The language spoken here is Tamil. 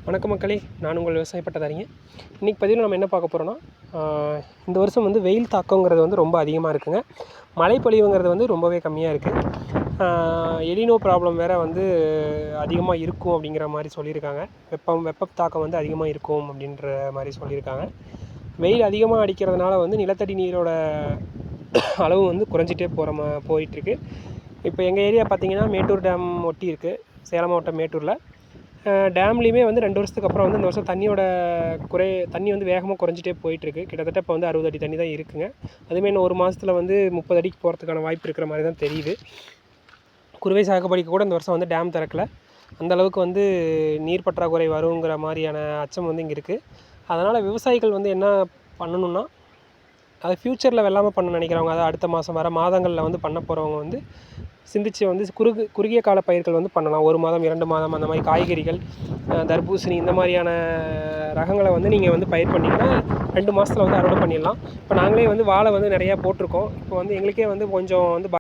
வணக்கம் மக்களே, நான் உங்கள் விவசாய பட்டதாரிங்க. இன்றைக்கி பதிவில் நம்ம என்ன பார்க்க போகிறோன்னா, இந்த வருஷம் வந்து வெயில் தாக்கங்கிறது வந்து ரொம்ப அதிகமாக இருக்குங்க. மழை பொழிவுங்கிறது வந்து ரொம்பவே கம்மியாக இருக்குது. எலினோ ப்ராப்ளம் வேறு வந்து அதிகமாக இருக்கும் அப்படிங்கிற மாதிரி சொல்லியிருக்காங்க. வெப்ப தாக்கம் வந்து அதிகமாக இருக்கும் அப்படின்ற மாதிரி சொல்லியிருக்காங்க. வெயில் அதிகமாக அடிக்கிறதுனால வந்து நிலத்தடி நீரோட அளவு வந்து குறைஞ்சிட்டே போயிட்டுருக்கு. இப்போ எங்கள் ஏரியா பார்த்திங்கன்னா மேட்டூர் டேம் ஒட்டி இருக்குது. சேலம் மாவட்டம் மேட்டூரில் டேம்லேயுமே வந்து 2 வருஷத்துக்கு அப்புறம் வந்து இந்த வருஷம் தண்ணி வந்து வேகமாக குறைஞ்சிட்டே போயிட்டுருக்கு. கிட்டத்தட்ட இப்போ வந்து 60 அடி தண்ணி தான் இருக்குங்க. அதுவுமே இன்னும் ஒரு மாதத்தில் வந்து 30 அடிக்கு போகிறதுக்கான வாய்ப்பு இருக்கிற மாதிரி தான் தெரியுது. குறுவை சாகுபடிக்கு கூட இந்த வருஷம் வந்து டேம் திறக்கல. அந்தளவுக்கு வந்து நீர் பற்றாக்குறை வருங்கிற மாதிரியான அச்சம் வந்து இங்கே இருக்குது. அதனால் விவசாயிகள் வந்து என்ன பண்ணணுன்னா, அது ஃப்யூச்சரில் வெள்ளாமல் பண்ண நினைக்கிறவங்க, அதாவது அடுத்த மாதம் வர மாதங்களில் வந்து பண்ண போகிறவங்க வந்து சிந்திச்சு வந்து குறுகிய கால பயிர்கள் வந்து பண்ணலாம். 1 மாதம் 2 மாதம் அந்த மாதிரி காய்கறிகள், தர்பூசணி இந்த மாதிரியான ரகங்களை வந்து நீங்கள் வந்து பயிர் பண்ணிங்கன்னா 2 மாதத்தில் வந்து அறுவடை பண்ணிடலாம். இப்போ நாங்களே வந்து வாழை வந்து நிறையா போட்டிருக்கோம். இப்போ வந்து எங்களுக்கே வந்து கொஞ்சம் வந்து